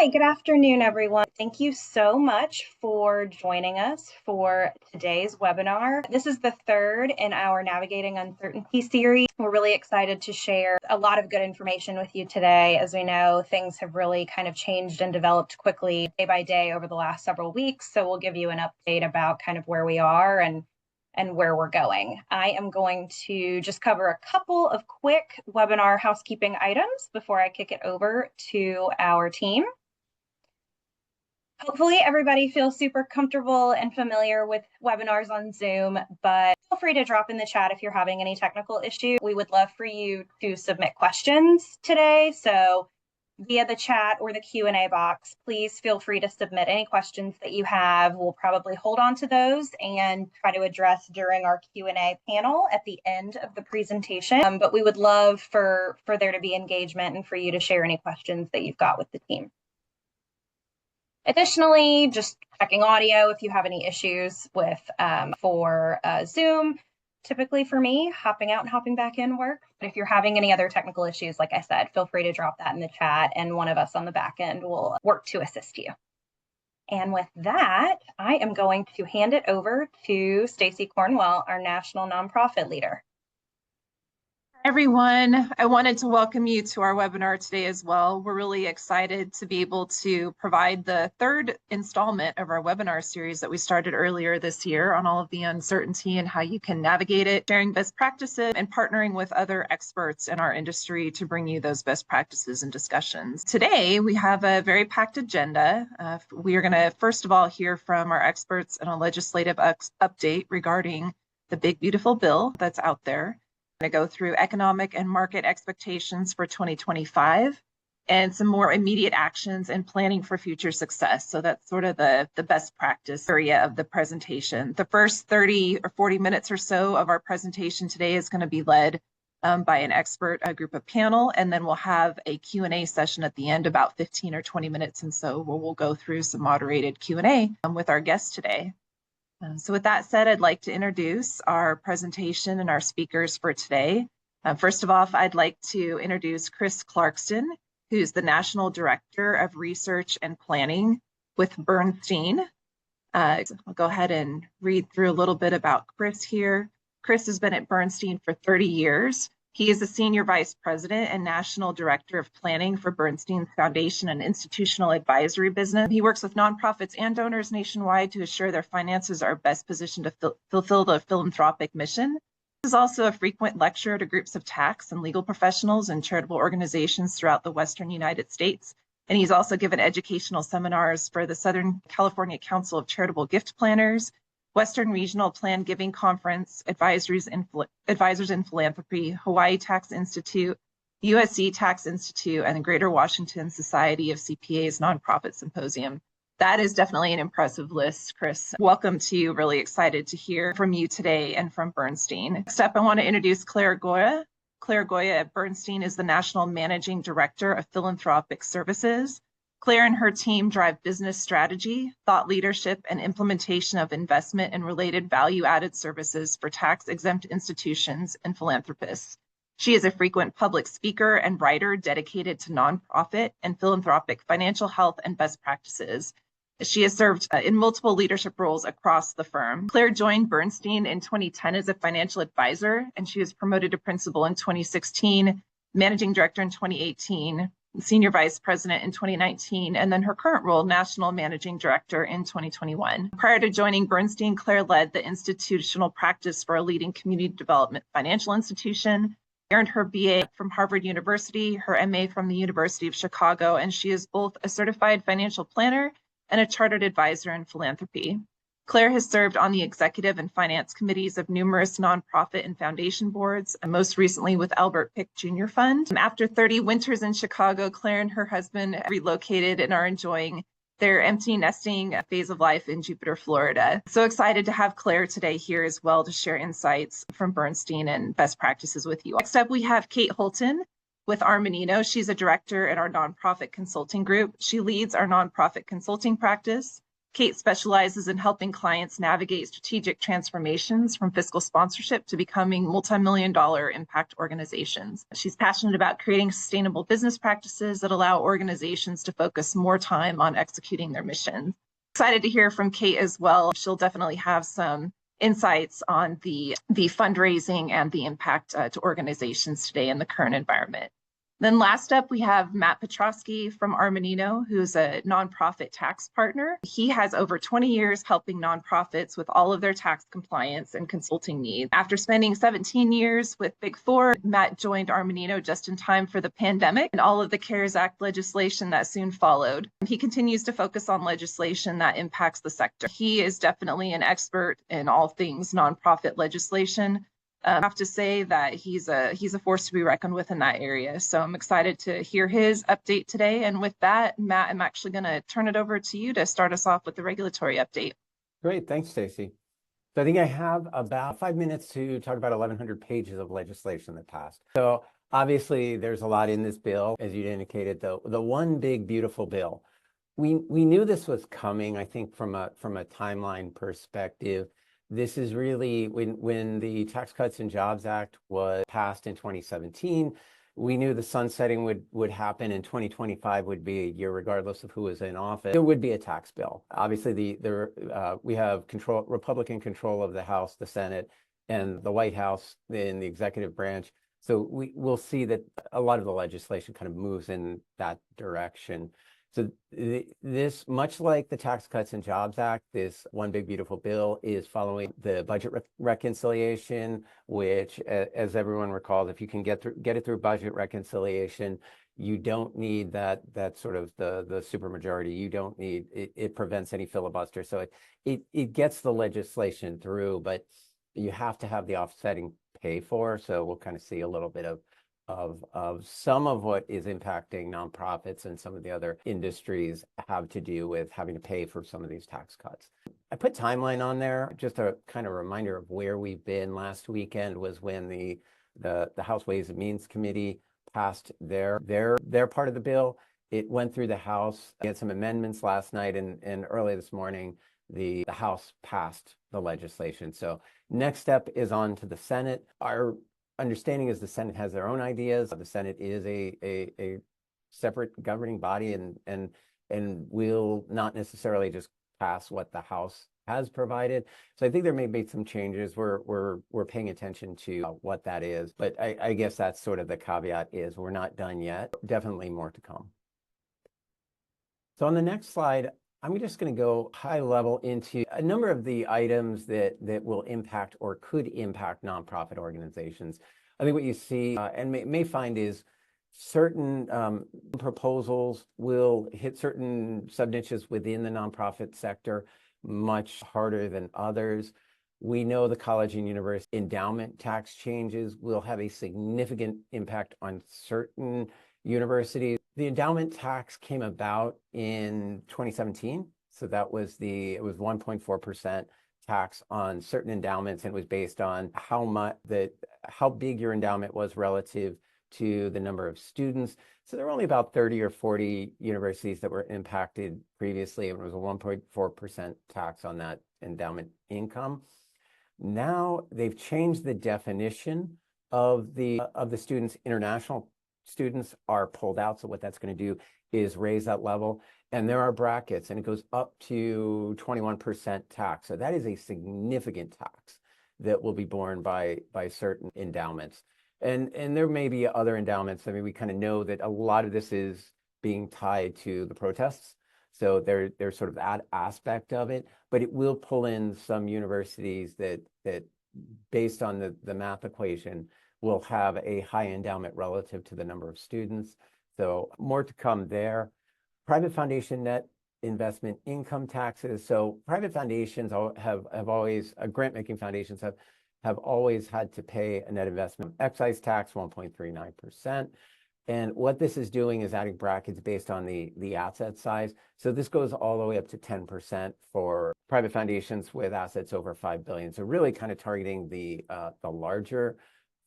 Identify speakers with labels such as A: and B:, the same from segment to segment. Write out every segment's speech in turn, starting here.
A: Hi, good afternoon, everyone. Thank you so much for joining us for today's webinar. This is the third in our Navigating Uncertainty series. We're really excited to share a lot of good information with you today. As we know, things have really kind of changed and developed quickly day by day over the last several weeks. So we'll give you an update about kind of where we are and where we're going. I am going to just cover a couple of quick webinar housekeeping items before I kick it over to our team. Hopefully everybody feels super comfortable and familiar with webinars on Zoom, but feel free to drop in the chat if you're having any technical issues. We would love for you to submit questions today. So via the chat or the Q&A box, please feel free to submit any questions that you have. We'll probably hold on to those and try to address during our Q&A panel at the end of the presentation. But we would love for there to be engagement and for you to share any questions that you've got with the team. Additionally, just checking audio if you have any issues with for Zoom. Typically for me, hopping out and hopping back in works. But if you're having any other technical issues, like I said, feel free to drop that in the chat and one of us on the back end will work to assist you. And with that, I am going to hand it over to Stacie Cornwell, our National Nonprofit Leader.
B: Everyone, I wanted to welcome you to our webinar today as well. We're really excited to be able to provide the third installment of our webinar series that we started earlier this year on all of the uncertainty and how you can navigate it, sharing best practices and partnering with other experts in our industry to bring you those best practices and discussions. Today, we have a very packed agenda. We are going to first of all hear from our experts in a legislative update regarding the big beautiful bill that's out there. To go through economic and market expectations for 2025 and some more immediate actions and planning for future success. So that's sort of the best practice area of the presentation. The first 30 or 40 minutes or so of our presentation today is going to be led by an expert group of panel, and then we'll have a Q&A session at the end, about 15 or 20 minutes. And so we'll go through some moderated Q&A with our guests today. So with that said, I'd like to introduce our presentation and our speakers for today. First of all, I'd like to introduce Chris Clarkson, who's the National Director of Research and Planning with Bernstein. I'll go ahead and read through a little bit about Chris here. Chris has been at Bernstein for 30 years. He is the Senior Vice President and National Director of Planning for Bernstein's Foundation and Institutional Advisory business. He works with nonprofits and donors nationwide to assure their finances are best positioned to fulfill the philanthropic mission. He is also a frequent lecturer to groups of tax and legal professionals and charitable organizations throughout the Western United States. And he's also given educational seminars for the Southern California Council of Charitable Gift Planners, Western Regional Plan Giving Conference, Advisors in Philanthropy, Hawaii Tax Institute, USC Tax Institute, and the Greater Washington Society of CPAs Nonprofit Symposium. That is definitely an impressive list, Chris. Welcome to you. Really excited to hear from you today and from Bernstein. Next up, I want to introduce Clare Golla. Clare Golla at Bernstein is the National Managing Director of Philanthropic Services. Clare and her team drive business strategy, thought leadership, and implementation of investment and related value-added services for tax-exempt institutions and philanthropists. She is a frequent public speaker and writer dedicated to nonprofit and philanthropic financial health and best practices. She has served in multiple leadership roles across the firm. Clare joined Bernstein in 2010 as a financial advisor, and she was promoted to principal in 2016, managing director in 2018, Senior Vice President in 2019, and then her current role, National Managing Director in 2021. Prior to joining Bernstein, Clare led the institutional practice for a leading community development financial institution, earned her BA from Harvard University, her MA from the University of Chicago, and she is both a certified financial planner and a chartered advisor in philanthropy. Clare has served on the executive and finance committees of numerous nonprofit and foundation boards, and most recently with Albert Pick Jr. Fund. After 30 winters in Chicago, Clare and her husband relocated and are enjoying their empty nesting phase of life in Jupiter, Florida. So excited to have Clare today here as well to share insights from Bernstein and best practices with you. Next up, we have Kate Hultin with Armanino. She's a director in our nonprofit consulting group. She leads our nonprofit consulting practice. Kate specializes in helping clients navigate strategic transformations from fiscal sponsorship to becoming multi-million-dollar impact organizations. She's passionate about creating sustainable business practices that allow organizations to focus more time on executing their mission. Excited to hear from Kate as well. She'll definitely have some insights on the fundraising and the impact to organizations today in the current environment. Then last up, we have Matt Petrosky from Armanino, who's a nonprofit tax partner. He has over 20 years helping nonprofits with all of their tax compliance and consulting needs. After spending 17 years with Big Four, Matt joined Armanino just in time for the pandemic and all of the CARES Act legislation that soon followed. He continues to focus on legislation that impacts the sector. He is definitely an expert in all things nonprofit legislation. I have to say that he's a force to be reckoned with in that area. So I'm excited to hear his update today. And with that, Matt, I'm actually going to turn it over to you to start us off with the regulatory update.
C: Great, thanks, Stacie. So I think I have about 5 minutes to talk about 1,100 pages of legislation that passed. So obviously, there's a lot in this bill, as you indicated. The one big beautiful bill. We knew this was coming. I think from a timeline perspective. This is really when the Tax Cuts and Jobs Act was passed in 2017, we knew the sunsetting would happen and 2025 would be a year regardless of who was in office. There would be a tax bill. Obviously, we have Republican control of the House, the Senate, and the White House in the executive branch. So we'll see that a lot of the legislation kind of moves in that direction. So this, much like the Tax Cuts and Jobs Act, this one big beautiful bill is following the budget reconciliation, which, as everyone recalls, if you can get it through budget reconciliation, you don't need that sort of the supermajority. You don't need it prevents any filibuster. So it gets the legislation through, but you have to have the offsetting pay for. So we'll kind of see a little bit of some of what is impacting nonprofits and some of the other industries have to do with having to pay for some of these tax cuts. I put timeline on there, just a kind of reminder of where we've been. Last weekend was when the House Ways and Means Committee passed their part of the bill. It went through the House. We had some amendments last night, and early this morning, the House passed the legislation. So next step is on to the Senate. Our understanding is the Senate has their own ideas. The Senate is a separate governing body and will not necessarily just pass what the House has provided. So I think there may be some changes. We're paying attention to what that is. But I guess that's sort of the caveat is we're not done yet. Definitely more to come. So on the next slide, I'm just going to go high level into a number of the items that will impact or could impact nonprofit organizations. I think what you see and may find is certain proposals will hit certain sub-niches within the nonprofit sector much harder than others. We know the college and university endowment tax changes will have a significant impact on certain universities. The endowment tax came about in 2017. So that was it was 1.4% tax on certain endowments, and it was based on how big your endowment was relative to the number of students. So there were only about 30 or 40 universities that were impacted previously. It was a 1.4% tax on that endowment income. Now they've changed the definition of the students. International students are pulled out. So what that's going to do is raise that level. And there are brackets, and it goes up to 21% tax. So that is a significant tax that will be borne by certain endowments. And there may be other endowments. I mean, we kind of know that a lot of this is being tied to the protests. So there's sort of that aspect of it, but it will pull in some universities that based on the math equation will have a high endowment relative to the number of students. So more to come there. Private foundation net investment income taxes. So private foundations have always, grant-making foundations have always had to pay a net investment excise tax, 1.39%. And what this is doing is adding brackets based on the asset size. So this goes all the way up to 10% for private foundations with assets over 5 billion. So really kind of targeting the larger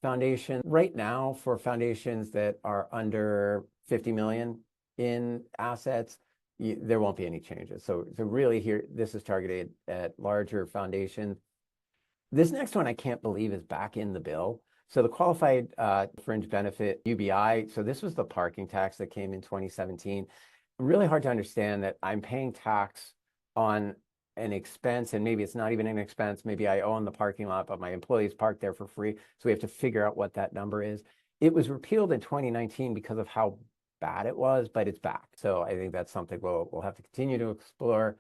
C: foundation. Right now, for foundations that are under 50 million in assets, there won't be any changes. So really here, this is targeted at larger foundations. This next one I can't believe is back in the bill. So the qualified fringe benefit, UBI, so this was the parking tax that came in 2017. Really hard to understand that I'm paying tax on an expense, and maybe it's not even an expense. Maybe I own the parking lot, but my employees park there for free. So we have to figure out what that number is. It was repealed in 2019 because of how bad it was, but it's back. So I think that's something we'll have to continue to explore.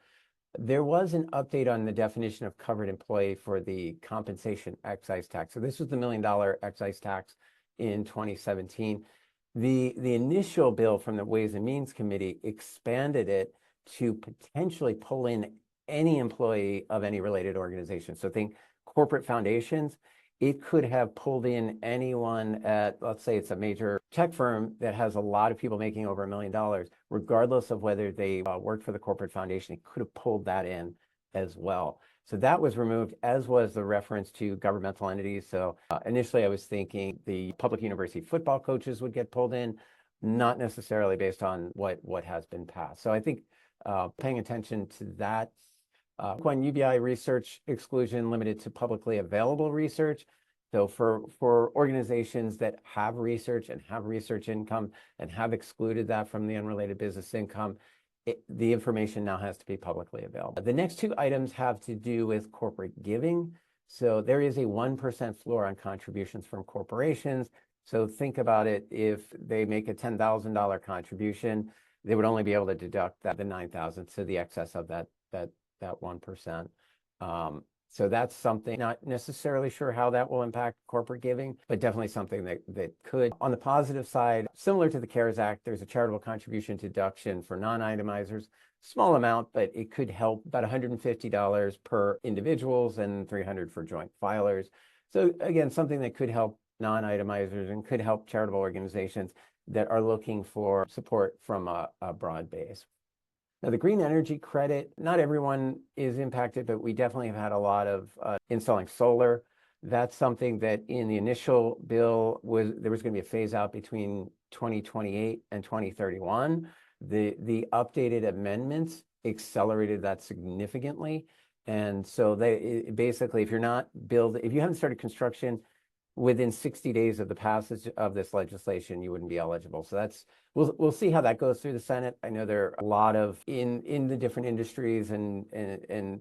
C: There was an update on the definition of covered employee for the compensation excise tax. So this was the $1 million excise tax in 2017. The initial bill from the Ways and Means Committee expanded it to potentially pull in any employee of any related organization. So think corporate foundations. It could have pulled in anyone at, let's say it's a major tech firm that has a lot of people making over $1 million, regardless of whether they worked for the corporate foundation. It could have pulled that in as well. So that was removed, as was the reference to governmental entities. So initially I was thinking the public university football coaches would get pulled in, not necessarily based on what has been passed. So I think paying attention to that. One UBI research exclusion limited to publicly available research. So for organizations that have research and have research income and have excluded that from the unrelated business income, the information now has to be publicly available. The next two items have to do with corporate giving. So there is a 1% floor on contributions from corporations. So think about it, if they make a $10,000 contribution, they would only be able to deduct the $9,000, so the excess of that 1%. So that's something, not necessarily sure how that will impact corporate giving, but definitely something that could. On the positive side, similar to the CARES Act, there's a charitable contribution deduction for non-itemizers, small amount, but it could help, about $150 per individuals and $300 for joint filers. So again, something that could help non-itemizers and could help charitable organizations that are looking for support from a broad base. Now, the green energy credit, not everyone is impacted, but we definitely have had a lot of installing solar. That's something that in the initial bill there was going to be a phase out between 2028 and 2031. The updated amendments accelerated that significantly. And so basically, if you haven't started construction within 60 days of the passage of this legislation, you wouldn't be eligible. So we'll see how that goes through the Senate. I know there are a lot of in the different industries, and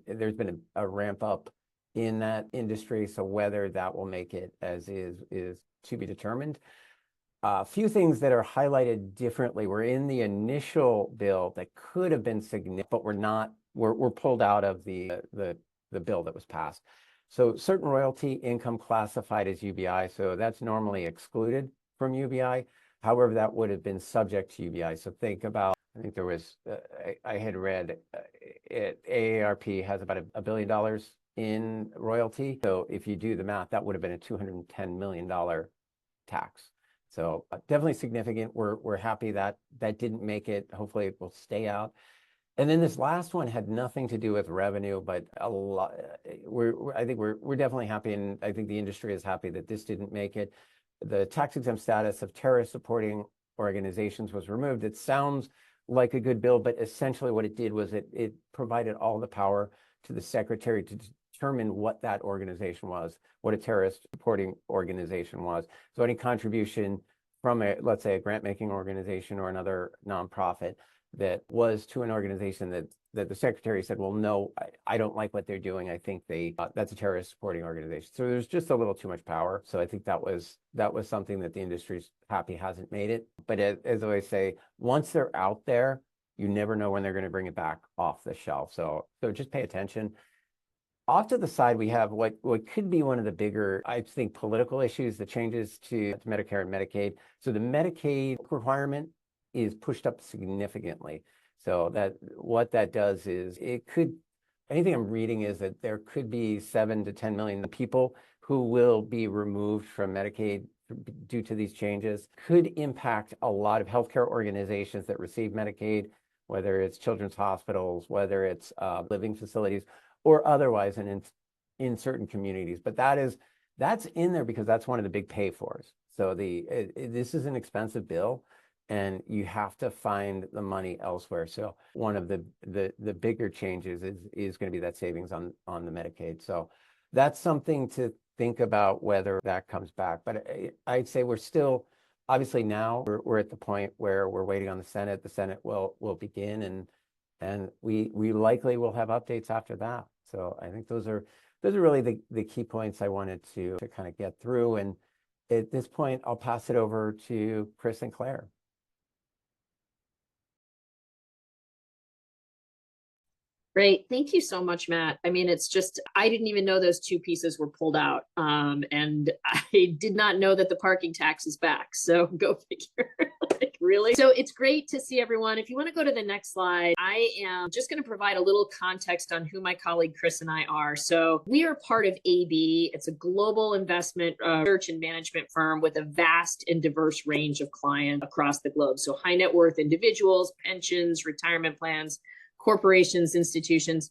C: there's been a ramp up in that industry. So whether that will make it as is to be determined. A few things that are highlighted differently were in the initial bill that could have been significant, but were pulled out of the bill that was passed. So certain royalty income classified as UBI, so that's normally excluded from UBI. However, that would have been subject to UBI. So think about, I think there was, I had read AARP has about $1 billion in royalty. So if you do the math, that would have been a $210 million tax. So definitely significant. We're happy that didn't make it. Hopefully it will stay out. And then this last one had nothing to do with revenue, but a lot. I think we're definitely happy, and I think the industry is happy that this didn't make it. The tax exempt status of terrorist supporting organizations was removed. It sounds like a good bill, but essentially what it did was it provided all the power to the secretary to determine what that organization was, what a terrorist supporting organization was. So any contribution from let's say a grant making organization or another nonprofit that was to an organization that the secretary said, well, no, I don't like what they're doing. I think that's a terrorist supporting organization. So there's just a little too much power. So I think that was something that the industry's happy hasn't made it. But as I always say, once they're out there, you never know when they're going to bring it back off the shelf. So just pay attention. Off to the side, we have what could be one of the bigger, I think, political issues, the changes to Medicare and Medicaid. So the Medicaid requirement is pushed up significantly. So what that does is anything I'm reading is that there could be 7 to 10 million people who will be removed from Medicaid due to these changes. Could impact a lot of healthcare organizations that receive Medicaid, whether it's children's hospitals, whether it's living facilities, or otherwise, and in certain communities. But that's in there because that's one of the big pay-fors. So this is an expensive bill. and you have to find the money elsewhere. So one of the bigger changes is going to be that savings on the Medicaid. So that's something to think about whether that comes back. But I'd say we're still, obviously now we're at the point where we're waiting on the Senate. The Senate will begin, and we likely will have updates after that. So I think those are really the key points I wanted to kind of get through. And at this point, I'll pass it over to Chris and Claire.
D: Great. Thank you so much, Matt. I mean, it's just, I didn't even know those two pieces were pulled out. And I did not know that the parking tax is back. So go figure. Like, really? So it's great to see everyone. If you want to go to the next slide, I am just going to provide a little context on who my colleague Chris and I are. So we are part of AB. It's a global investment research and management firm with a vast and diverse range of clients across the globe. So high net worth individuals, pensions, retirement plans, corporations, institutions.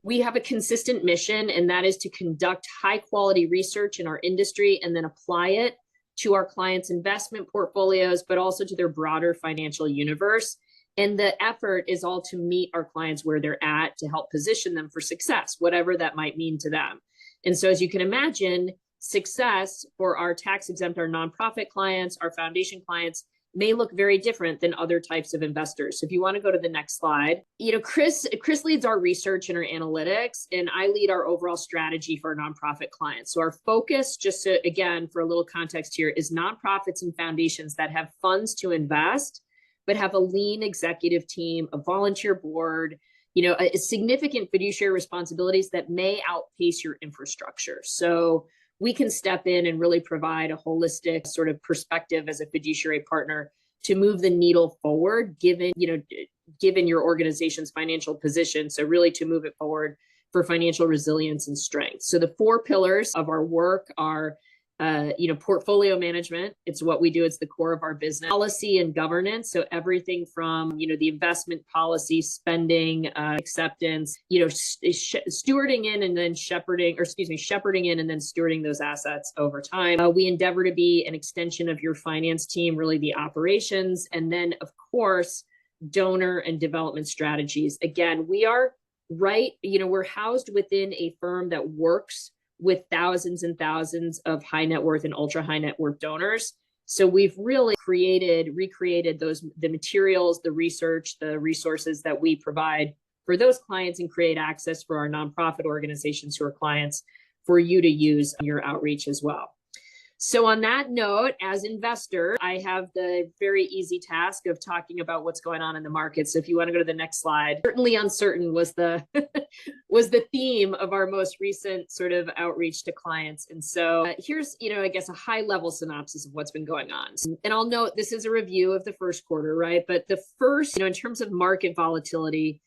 D: We have a consistent mission, and that is to conduct high quality research in our industry and then apply it to our clients' investment portfolios, but also to their broader financial universe. And the effort is all to meet our clients where they're at, to help position them for success, whatever that might mean to them. And so as you can imagine, success for our tax exempt, our nonprofit clients, our foundation clients, may look very different than other types of investors. So if you want to go to the next slide, Chris leads our research and our analytics, and I lead our overall strategy for our nonprofit clients. So our focus, just to, again, for a little context here, is nonprofits and foundations that have funds to invest, but have a lean executive team, a volunteer board, a significant fiduciary responsibilities that may outpace your infrastructure. So we can step in and really provide a holistic sort of perspective as a fiduciary partner to move the needle forward, given your organization's financial position. So really to move it forward for financial resilience and strength. So the 4 pillars of our work are, portfolio management. It's what we do. It's the core of our business. Policy and governance. So everything from, the investment policy, spending, acceptance, stewarding in and then shepherding in and then stewarding those assets over time. We endeavor to be an extension of your finance team, really the operations. And then of course, donor and development strategies. Again, we are we're housed within a firm that works with thousands and thousands of high net worth and ultra high net worth donors. So we've really recreated the materials, the research, the resources that we provide for those clients and create access for our nonprofit organizations who are clients for you to use in your outreach as well. So on that note, as investor, I have the very easy task of talking about what's going on in the market. So if you want to go to the next slide, certainly uncertain was the theme of our most recent sort of outreach to clients. And so here's, I guess a high level synopsis of what's been going on. And I'll note this is a review of the first quarter, right? But the first, in terms of market volatility,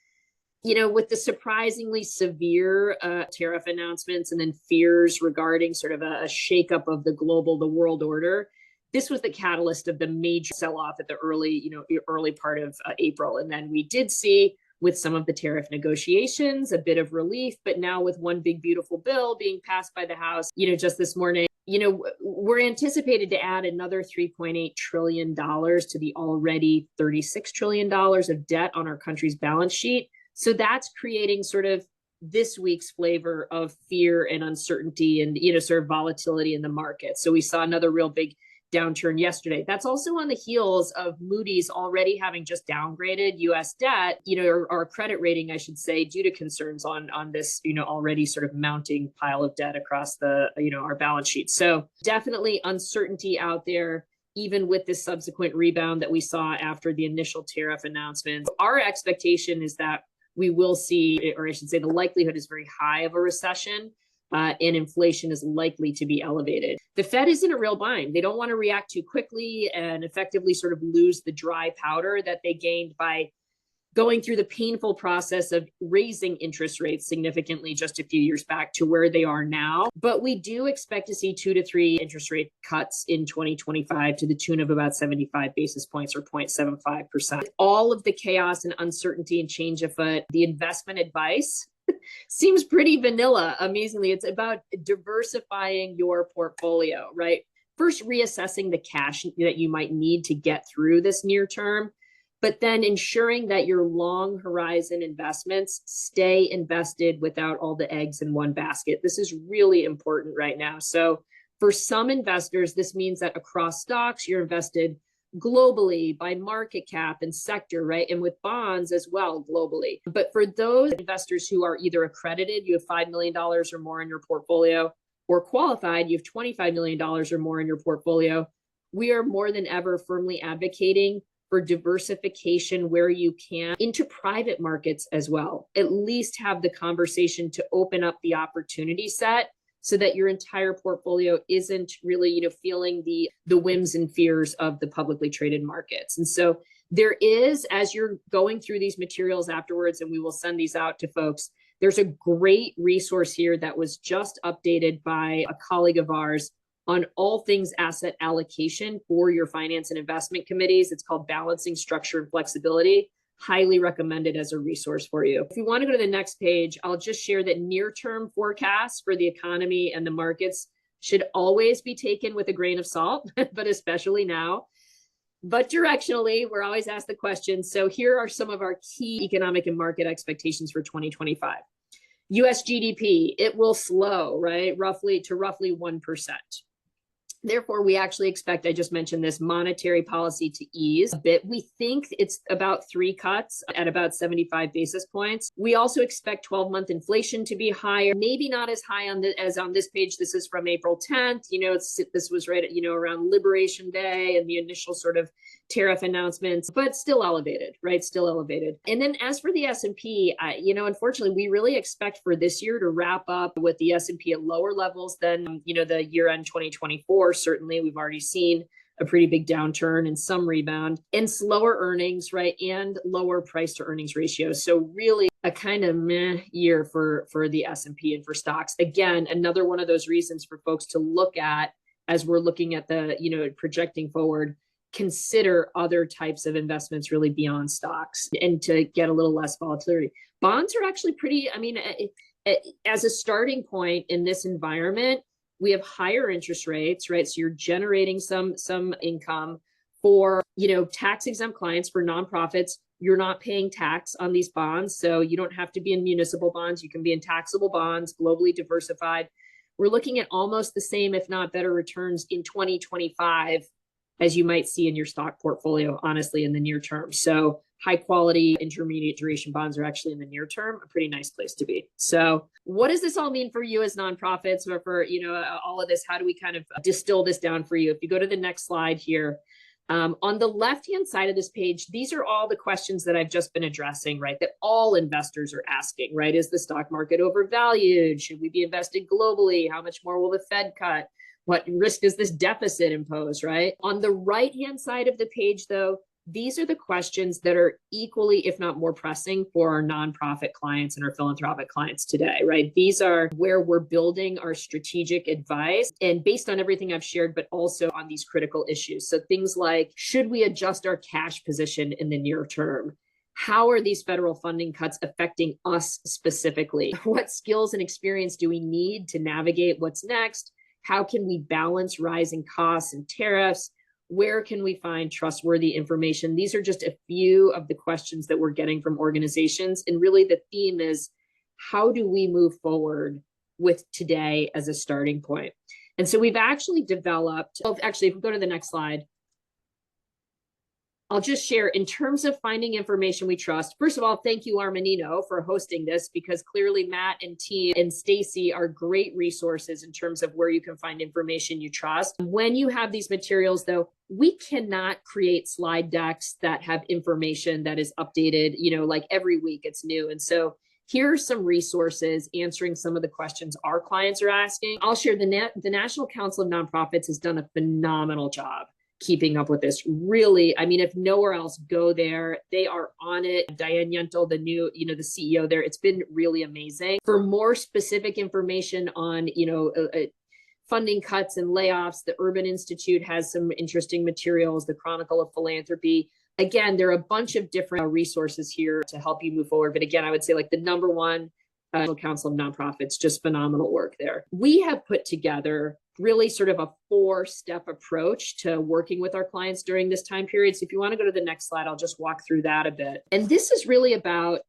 D: with the surprisingly severe tariff announcements and then fears regarding sort of a shakeup of the world order, this was the catalyst of the major sell-off at the early part of April. And then we did see, with some of the tariff negotiations, a bit of relief, but now with one big beautiful bill being passed by the House, just this morning, we're anticipated to add another $3.8 trillion to the already $36 trillion of debt on our country's balance sheet. So that's creating sort of this week's flavor of fear and uncertainty and, sort of volatility in the market. So we saw another real big downturn yesterday. That's also on the heels of Moody's already having just downgraded U.S. debt, our credit rating, I should say, due to concerns on this, already sort of mounting pile of debt across our balance sheet. So definitely uncertainty out there, even with this subsequent rebound that we saw after the initial tariff announcements. Our expectation is that we will see, or I should say the likelihood is very high of a recession, and inflation is likely to be elevated. The Fed is in a real bind. They don't want to react too quickly and effectively sort of lose the dry powder that they gained by going through the painful process of raising interest rates significantly just a few years back to where they are now. But we do expect to see 2 to 3 interest rate cuts in 2025 to the tune of about 75 basis points or 0.75%. With all of the chaos and uncertainty and change afoot, the investment advice seems pretty vanilla, amazingly. It's about diversifying your portfolio, right? first reassessing the cash that you might need to get through this near term, but then ensuring that your long horizon investments stay invested without all the eggs in one basket. This is really important right now. So for some investors, this means that across stocks, you're invested globally by market cap and sector, right? And with bonds as well, globally. But for those investors who are either accredited, you have $5 million or more in your portfolio, or qualified, you have $25 million or more in your portfolio, we are more than ever firmly advocating for diversification where you can into private markets as well. At least have the conversation to open up the opportunity set so that your entire portfolio isn't really, feeling the whims and fears of the publicly traded markets. And so there is, as you're going through these materials afterwards, and we will send these out to folks, there's a great resource here that was just updated by a colleague of ours on all things asset allocation for your finance and investment committees. It's called Balancing Structure and Flexibility. Highly recommended as a resource for you. If you want to go to the next page, I'll just share that near-term forecasts for the economy and the markets should always be taken with a grain of salt, but especially now. But directionally, we're always asked the question. So here are some of our key economic and market expectations for 2025. US GDP, it will slow, right? Roughly 1%. Therefore, we actually expect, I just mentioned this, monetary policy to ease a bit. We think it's about 3 cuts at about 75 basis points. We also expect 12-month inflation to be higher, maybe not as high as on this page. This is from April 10th. This was right at, around Liberation Day and the initial sort of tariff announcements, but still elevated, right? Still elevated. And then as for the S&P, unfortunately, we really expect for this year to wrap up with the S&P at lower levels than, the year-end 2024. Certainly, we've already seen a pretty big downturn and some rebound and slower earnings, right? And lower price to earnings ratios. So really a kind of meh year for the S&P and for stocks. Again, another one of those reasons for folks to look at as we're looking at the, projecting forward, consider other types of investments really beyond stocks and to get a little less volatility. Bonds are actually pretty, as a starting point in this environment, we have higher interest rates, right? So you're generating some income for, tax exempt clients, for nonprofits. You're not paying tax on these bonds. So you don't have to be in municipal bonds. You can be in taxable bonds, globally diversified. We're looking at almost the same, if not better returns in 2025, as you might see in your stock portfolio, honestly, in the near term. So high quality intermediate duration bonds are actually in the near term a pretty nice place to be. So what does this all mean for you as nonprofits, or for all of this? How do we kind of distill this down for you? If you go to the next slide here, on the left-hand side of this page, these are all the questions that I've just been addressing, right? That all investors are asking, right? Is the stock market overvalued? Should we be invested globally? How much more will the Fed cut? What risk does this deficit impose, right? On the right-hand side of the page, though, these are the questions that are equally, if not more pressing, for our nonprofit clients and our philanthropic clients today, right? These are where we're building our strategic advice, and based on everything I've shared, but also on these critical issues. So things like, should we adjust our cash position in the near term? How are these federal funding cuts affecting us specifically? What skills and experience do we need to navigate what's next? How can we balance rising costs and tariffs? Where can we find trustworthy information? These are just a few of the questions that we're getting from organizations. And really the theme is, how do we move forward with today as a starting point? And so we've actually developed, if we go to the next slide, I'll just share in terms of finding information we trust. First of all, thank you, Armanino, for hosting this, because clearly Matt and team and Stacie are great resources in terms of where you can find information you trust. When you have these materials, though, we cannot create slide decks that have information that is updated, like every week it's new. And so here are some resources answering some of the questions our clients are asking. I'll share the National Council of Nonprofits has done a phenomenal job keeping up with this. Really, if nowhere else, go there. They are on it. Diane Yentl, the new, the CEO there, it's been really amazing. For more specific information on, funding cuts and layoffs, the Urban Institute has some interesting materials, the Chronicle of Philanthropy. Again, there are a bunch of different resources here to help you move forward. But again, I would say like the number one, National Council of Nonprofits, just phenomenal work there. We have put together really sort of a 4-step approach to working with our clients during this time period. So if you want to go to the next slide, I'll just walk through that a bit. And this is really about,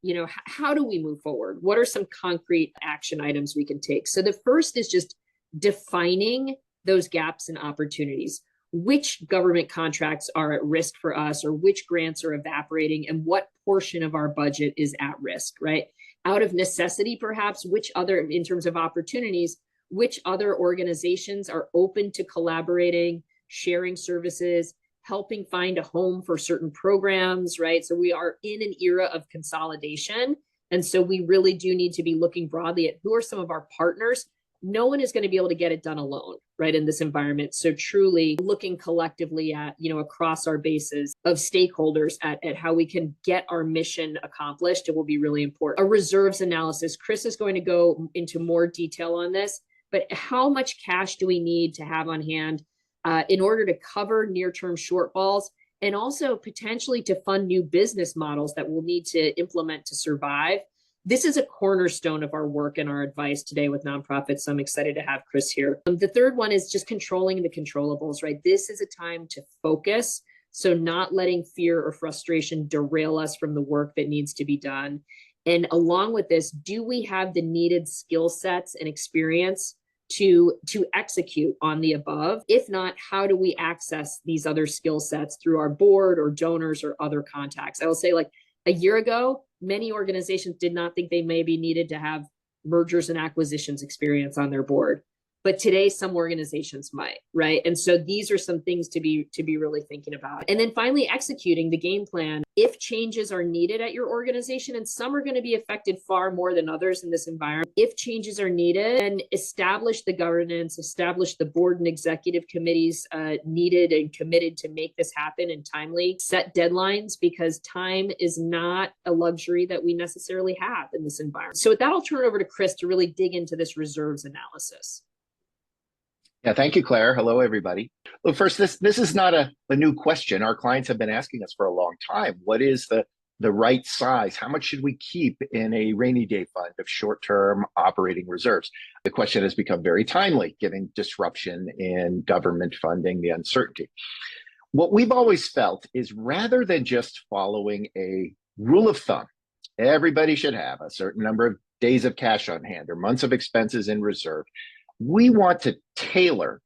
D: how do we move forward? What are some concrete action items we can take? So the first is just defining those gaps and opportunities. Which government contracts are at risk for us, or which grants are evaporating, and what portion of our budget is at risk, right? Out of necessity, perhaps, which other, in terms of opportunities, which other organizations are open to collaborating, sharing services, helping find a home for certain programs, right? So we are in an era of consolidation. And so we really do need to be looking broadly at who are some of our partners. No one is going to be able to get it done alone, right, in this environment. So truly looking collectively at, across our bases of stakeholders at how we can get our mission accomplished, it will be really important. A reserves analysis. Chris is going to go into more detail on this, but how much cash do we need to have on hand in order to cover near-term shortfalls, and also potentially to fund new business models that we'll need to implement to survive? This is a cornerstone of our work and our advice today with nonprofits. So I'm excited to have Chris here. The third one is just controlling the controllables, right? This is a time to focus. So not letting fear or frustration derail us from the work that needs to be done. And along with this, do we have the needed skill sets and experience to execute on the above? If not, how do we access these other skill sets through our board or donors or other contacts? I will say, like, a year ago, many organizations did not think they maybe needed to have mergers and acquisitions experience on their board. But today, some organizations might, right? And so these are some things to be really thinking about. And then finally, executing the game plan. If changes are needed at your organization, and some are going to be affected far more than others in this environment, if changes are needed, then establish the governance, establish the board and executive committees needed and committed to make this happen and timely. Set deadlines, because time is not a luxury that we necessarily have in this environment. So with that, I'll turn it over to Chris to really dig into this reserves analysis.
E: Yeah, thank you, Claire. Hello, everybody. Well, first, this is not a new question. Our clients have been asking us for a long time. What is the right size? How much should we keep in a rainy day fund of short-term operating reserves? The question has become very timely, given disruption in government funding, the uncertainty. What we've always felt is, rather than just following a rule of thumb, everybody should have a certain number of days of cash on hand or months of expenses in reserve, we want to tailor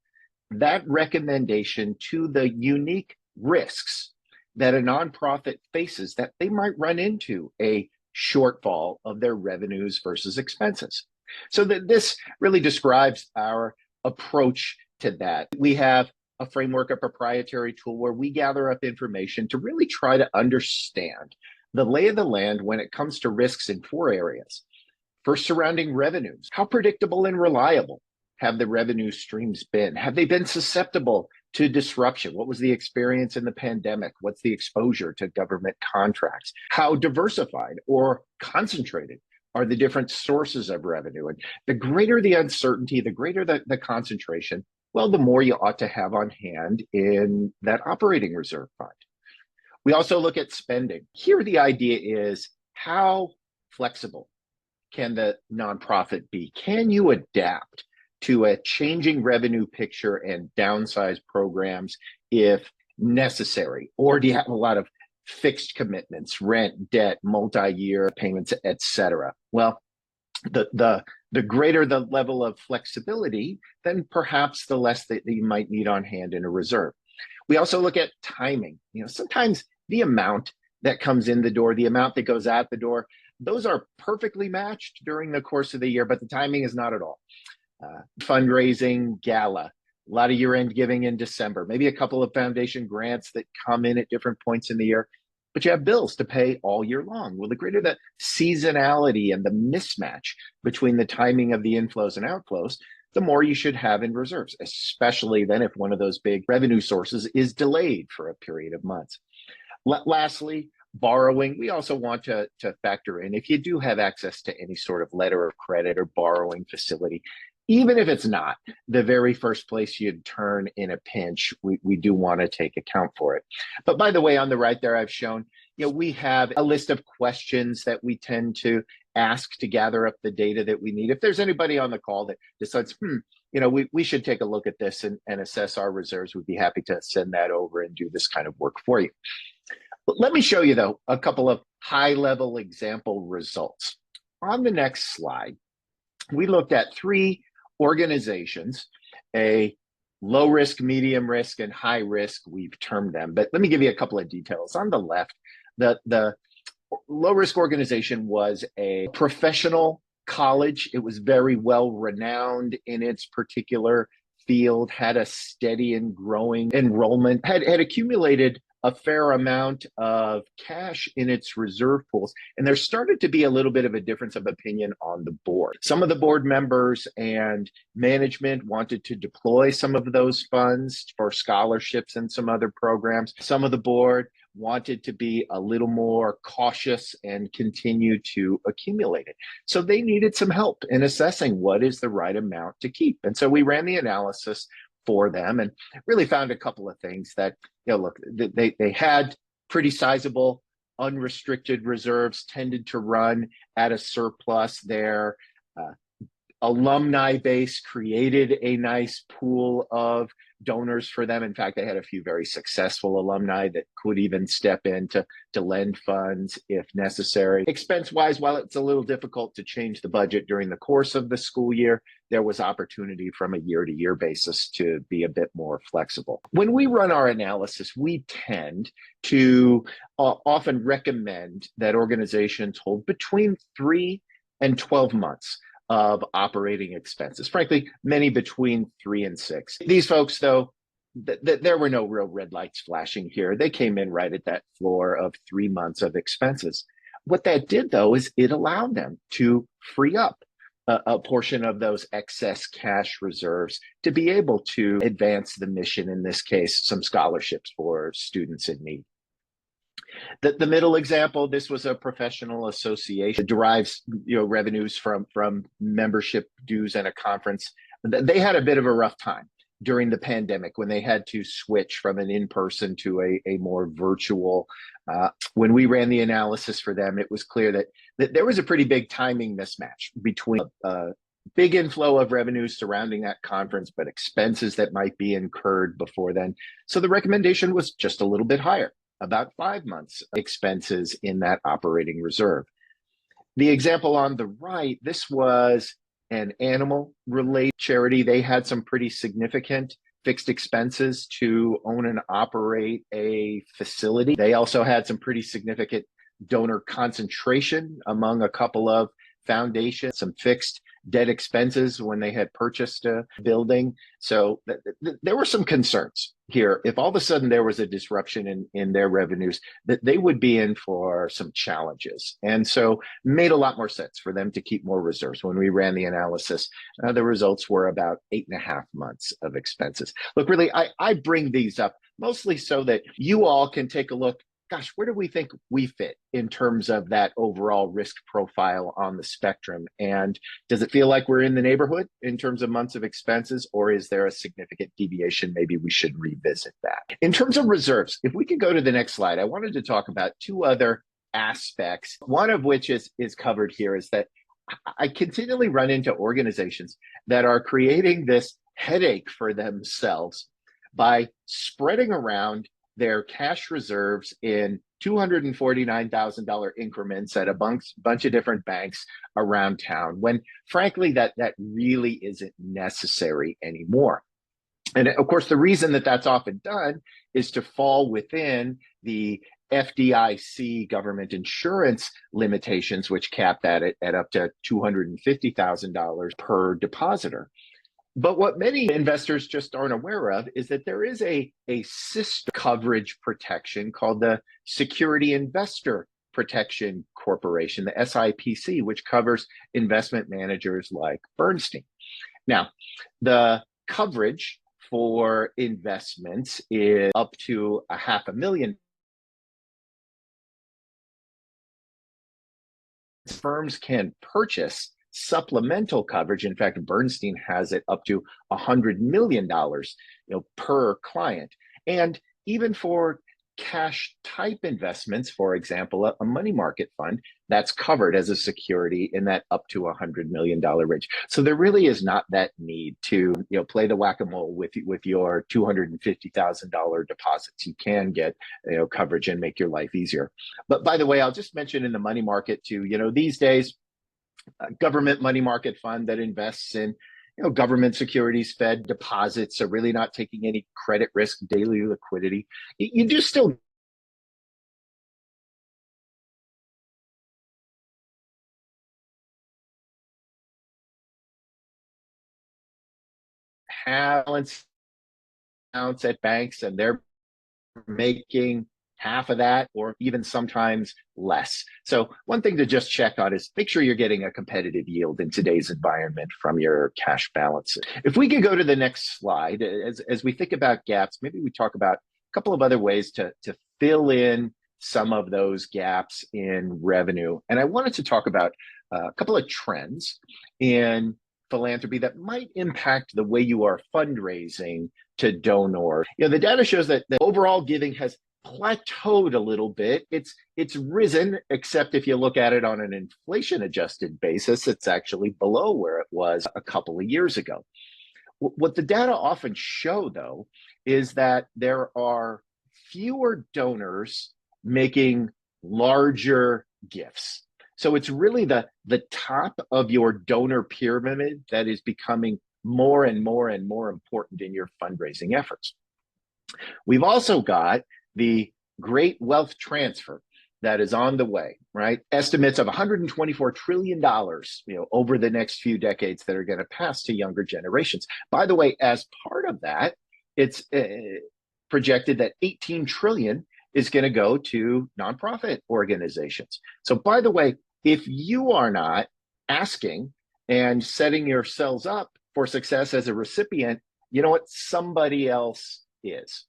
E: that recommendation to the unique risks that a nonprofit faces, that they might run into a shortfall of their revenues versus expenses. So this really describes our approach to that. We have a framework, a proprietary tool where we gather up information to really try to understand the lay of the land when it comes to risks in 4 areas. First, surrounding revenues. How predictable and reliable have the revenue streams been? Have they been susceptible to disruption? What was the experience in the pandemic? What's the exposure to government contracts? How diversified or concentrated are the different sources of revenue? And the greater the uncertainty, the greater the concentration, well, the more you ought to have on hand in that operating reserve fund. We also look at spending. Here, the idea is, how flexible can the nonprofit be? Can you adapt to a changing revenue picture and downsize programs if necessary? Or do you have a lot of fixed commitments, rent, debt, multi-year payments, et cetera? Well, the greater the level of flexibility, then perhaps the less that you might need on hand in a reserve. We also look at timing. Sometimes the amount that comes in the door, the amount that goes out the door, those are perfectly matched during the course of the year, but the timing is not at all. Fundraising, gala, a lot of year-end giving in December, maybe a couple of foundation grants that come in at different points in the year, but you have bills to pay all year long. Well, the greater the seasonality and the mismatch between the timing of the inflows and outflows, the more you should have in reserves, especially then if one of those big revenue sources is delayed for a period of months. Lastly, borrowing. We also want to factor in, if you do have access to any sort of letter of credit or borrowing facility, even if it's not the very first place you'd turn in a pinch, we do want to take account for it. But by the way, on the right there, I've shown, we have a list of questions that we tend to ask to gather up the data that we need. If there's anybody on the call that decides, we should take a look at this and assess our reserves. We'd be happy to send that over and do this kind of work for you. But let me show you, though, a couple of high-level example results. On the next slide, we looked at 3 organizations, a low risk, medium risk, and high risk, we've termed them. But let me give you a couple of details. On the left, the low risk organization was a professional college. It was very well renowned in its particular field, had a steady and growing enrollment, had accumulated a fair amount of cash in its reserve pools. And there started to be a little bit of a difference of opinion on the board. Some of the board members and management wanted to deploy some of those funds for scholarships and some other programs. Some of the board wanted to be a little more cautious and continue to accumulate it. So they needed some help in assessing what is the right amount to keep. And so we ran the analysis for them and really found a couple of things that, look, they had pretty sizable unrestricted reserves, tended to run at a surplus. Their alumni base created a nice pool of donors for them. In fact, they had a few very successful alumni that could even step in to lend funds if necessary. Expense-wise, while it's a little difficult to change the budget during the course of the school year, there was opportunity from a year-to-year basis to be a bit more flexible. When we run our analysis, we tend to often recommend that organizations hold between 3 and 12 months of operating expenses. Frankly, many between 3 and 6. These folks, though, there were no real red lights flashing here. They came in right at that floor of 3 months of expenses. What that did, though, is it allowed them to free up a portion of those excess cash reserves to be able to advance the mission, in this case, some scholarships for students in need. The middle example, this was a professional association. It derives revenues from membership dues and a conference. They had a bit of a rough time during the pandemic when they had to switch from an in-person to a more virtual. When we ran the analysis for them, it was clear that there was a pretty big timing mismatch between a big inflow of revenues surrounding that conference, but expenses that might be incurred before then. So the recommendation was just a little bit higher, about 5 months expenses in that operating reserve. The example on the right, this was an animal-related charity. They had some pretty significant fixed expenses to own and operate a facility. They also had some pretty significant donor concentration among a couple of foundations, some fixed debt expenses when they had purchased a building. So there were some concerns here. If all of a sudden there was a disruption in their revenues, that they would be in for some challenges. And so made a lot more sense for them to keep more reserves. When we ran the analysis, the results were about 8.5 months of expenses. Look, really, I bring these up mostly so that you all can take a look. Gosh, where do we think we fit in terms of that overall risk profile on the spectrum? And does it feel like we're in the neighborhood in terms of months of expenses, or is there a significant deviation? Maybe we should revisit that. In terms of reserves, if we could go to the next slide, I wanted to talk about 2 other aspects, one of which is covered here, is that I continually run into organizations that are creating this headache for themselves by spreading around their cash reserves in $249,000 increments at a bunch of different banks around town, when frankly that really isn't necessary anymore. And of course, the reason that that's often done is to fall within the FDIC government insurance limitations, which cap that at up to $250,000 per depositor. But what many investors just aren't aware of is that there is a sister coverage protection called the Security Investor Protection Corporation, the SIPC, which covers investment managers like Bernstein. Now, the coverage for investments is up to $500,000. Firms can purchase supplemental coverage. In fact, Bernstein has it up to $100 million, per client. And even for cash type investments, for example, a money market fund, that's covered as a security in that up to $100 million range. So there really is not that need to play the whack-a-mole with your $250,000 deposits. You can get coverage and make your life easier. But by the way, I'll just mention in the money market too, these days, a government money market fund that invests in government securities, Fed deposits, are really not taking any credit risk, daily liquidity. You do still have balance accounts at banks, and they're making half of that or even sometimes less. So one thing to just check on is make sure you're getting a competitive yield in today's environment from your cash balances. If we could go to the next slide, as we think about gaps, maybe we talk about a couple of other ways to fill in some of those gaps in revenue. And I wanted to talk about a couple of trends in philanthropy that might impact the way you are fundraising to donors. The data shows that the overall giving has plateaued a little bit. It's risen, except if you look at it on an inflation adjusted basis, it's actually below where it was a couple of years ago. What the data often show, though, is that there are fewer donors making larger gifts. So it's really the top of your donor pyramid that is becoming more and more and more important in your fundraising efforts. We've also got the great wealth transfer that is on the way, right? Estimates of $124 trillion, over the next few decades that are going to pass to younger generations. By the way, as part of that, it's projected that 18 trillion is going to go to nonprofit organizations. So by the way, if you are not asking and setting yourselves up for success as a recipient, you know what? Somebody else is.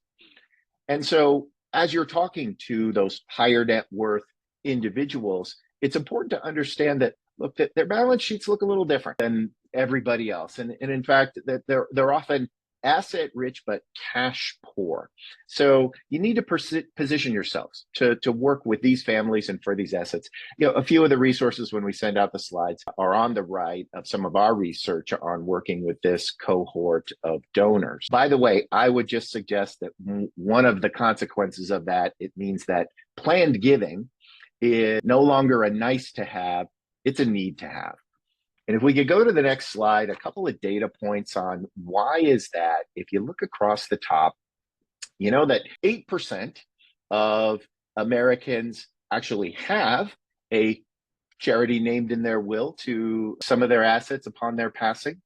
E: And so as you're talking to those higher net worth individuals, it's important to understand that, look, that their balance sheets look a little different than everybody else. And in fact, that they're often asset rich, but cash poor. So you need to position yourselves to work with these families and for these assets. A few of the resources when we send out the slides are on the right of some of our research on working with this cohort of donors. By the way, I would just suggest that one of the consequences of that, it means that planned giving is no longer a nice to have, it's a need to have. And if we could go to the next slide, a couple of data points on why is that. If you look across the top, you know that 8% of Americans actually have a charity named in their will to some of their assets upon their passing.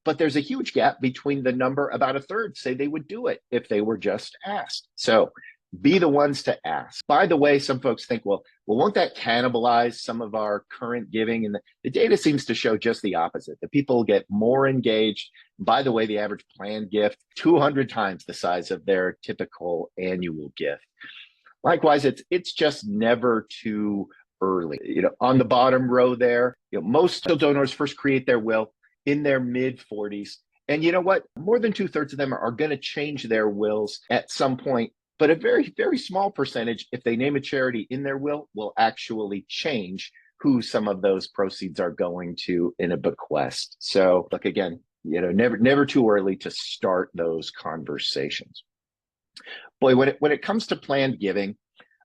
E: But there's a huge gap between the number, about a third say they would do it if they were just asked. So be the ones to ask. By the way, some folks think, well, won't that cannibalize some of our current giving? And the data seems to show just the opposite. The people get more engaged. By the way, the average planned gift, 200 times the size of their typical annual gift. Likewise, it's just never too early. On the bottom row there, most donors first create their will in their mid 40s. And you know what? More than 2/3 of them are going to change their wills at some point. But a very, very small percentage, if they name a charity in their will actually change who some of those proceeds are going to in a bequest. So look, again, never too early to start those conversations. Boy, when it comes to planned giving,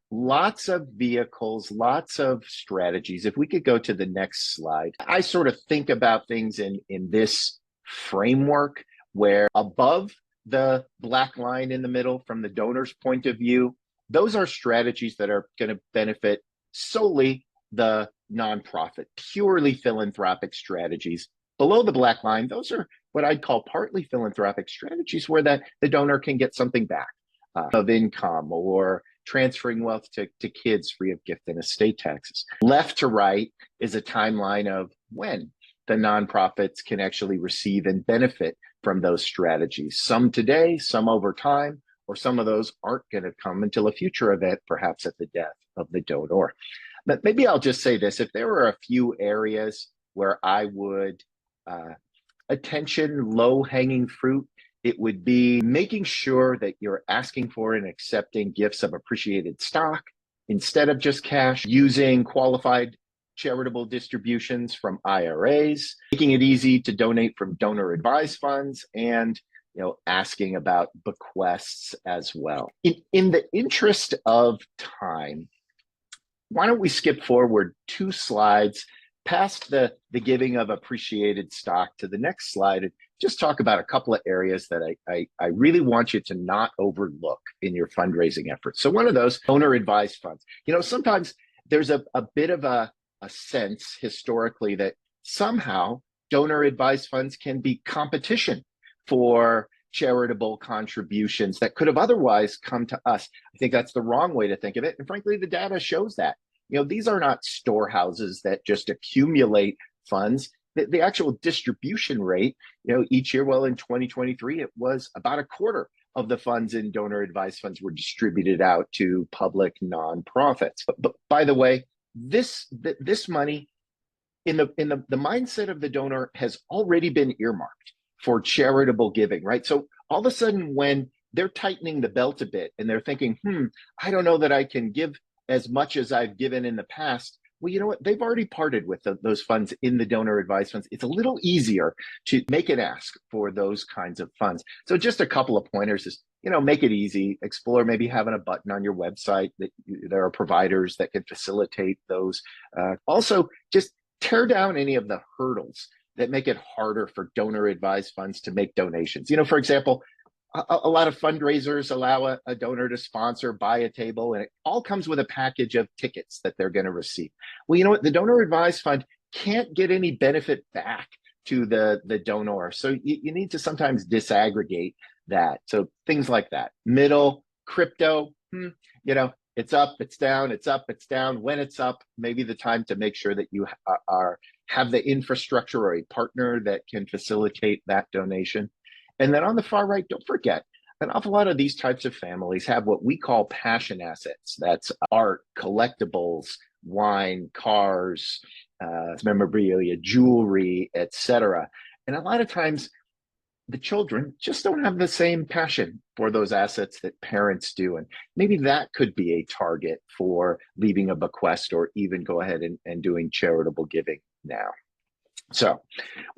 E: lots of vehicles, lots of strategies. If we could go to the next slide, I sort of think about things in this framework where above the black line in the middle from the donor's point of view, those are strategies that are going to benefit solely the nonprofit, purely philanthropic strategies. Below the black line, those are what I'd call partly philanthropic strategies where the donor can get something back of income or transferring wealth to kids free of gift and estate taxes. Left to right is a timeline of when the nonprofits can actually receive and benefit from those strategies. Some today, some over time, or some of those aren't going to come until a future event, perhaps at the death of the donor. But maybe I'll just say this, if there were a few areas where I would attention, low-hanging fruit, It would be making sure that you're asking for and accepting gifts of appreciated stock instead of just cash, using qualified charitable distributions from IRAs, making it easy to donate from donor advised funds, and asking about bequests as well. In the interest of time, why don't we skip forward 2 slides past the giving of appreciated stock to the next slide and just talk about a couple of areas that I really want you to not overlook in your fundraising efforts. So one of those, donor advised funds. Sometimes there's a bit of a sense historically that somehow donor advised funds can be competition for charitable contributions that could have otherwise come to us. I think that's the wrong way to think of it. And frankly, the data shows that. These are not storehouses that just accumulate funds. The actual distribution rate, each year, well, in 2023, it was about a quarter of the funds in donor advised funds were distributed out to public nonprofits. But by the way, this money in the mindset of the donor has already been earmarked for charitable giving, right? So all of a sudden, when they're tightening the belt a bit and they're thinking, I don't know that I can give as much as I've given in the past. Well, you know what? They've already parted with those funds in the donor advised funds. It's a little easier to make an ask for those kinds of funds. So just a couple of pointers is, make it easy. Explore maybe having a button on your website that there are providers that can facilitate those. Also, just tear down any of the hurdles that make it harder for donor advised funds to make donations. For example, a lot of fundraisers allow a donor to sponsor, buy a table, and it all comes with a package of tickets that they're going to receive. Well, you know what? The donor advised fund can't get any benefit back to the donor. So you need to sometimes disaggregate that. So things like that. Middle, crypto, it's up, it's down, it's up, it's down. When it's up, maybe the time to make sure that you have the infrastructure or a partner that can facilitate that donation. And then on the far right, don't forget, an awful lot of these types of families have what we call passion assets. That's art, collectibles, wine, cars, memorabilia, jewelry, etc. And a lot of times, the children just don't have the same passion for those assets that parents do. And maybe that could be a target for leaving a bequest or even go ahead and doing charitable giving now. So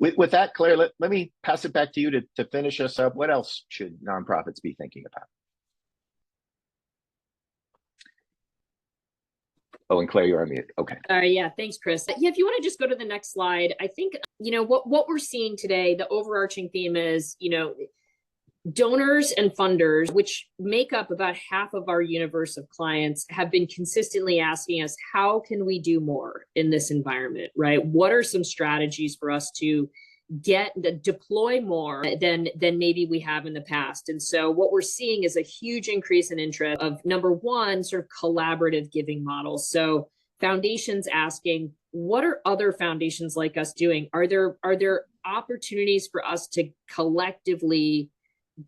E: with that, Claire, let me pass it back to you to finish us up. What else should nonprofits be thinking about? Oh, and Claire, you're on mute. Okay.
D: Yeah, thanks, Chris. Yeah, if you want to just go to the next slide, I think, what we're seeing today, the overarching theme is, donors and funders, which make up about half of our universe of clients, have been consistently asking us, how can we do more in this environment, right? What are some strategies for us to deploy more than maybe we have in the past? And so what we're seeing is a huge increase in interest of, number one, sort of collaborative giving models. So foundations asking, what are other foundations like us doing? Are there opportunities for us to collectively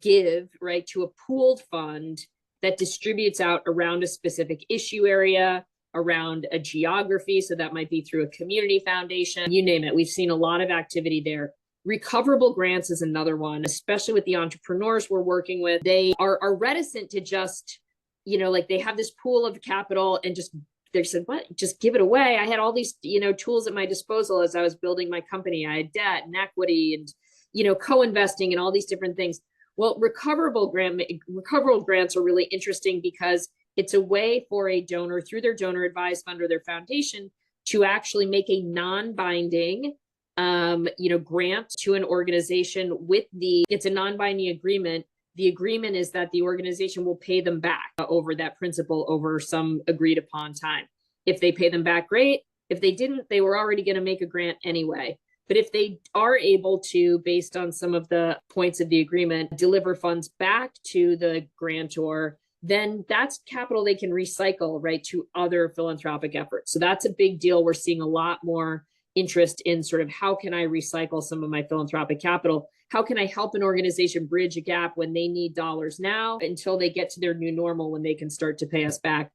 D: give, right, to a pooled fund that distributes out around a specific issue area, around a geography? So that might be through a community foundation, you name it. We've seen a lot of activity there. Recoverable grants is another one, especially with the entrepreneurs we're working with. They are reticent to just, they have this pool of capital and they said, what, just give it away. I had all these, tools at my disposal as I was building my company. I had debt and equity and, co-investing and all these different things. Well, recoverable grants are really interesting because it's a way for a donor through their donor advised fund or their foundation to actually make a non-binding, grant to an organization it's a non-binding agreement. The agreement is that the organization will pay them back over that principal over some agreed upon time. If they pay them back, great. If they didn't, they were already going to make a grant anyway. But if they are able to, based on some of the points of the agreement, deliver funds back to the grantor, then that's capital they can recycle, right, to other philanthropic efforts. So that's a big deal. We're seeing a lot more interest in sort of, how can I recycle some of my philanthropic capital? How can I help an organization bridge a gap when they need dollars now until they get to their new normal when they can start to pay us back?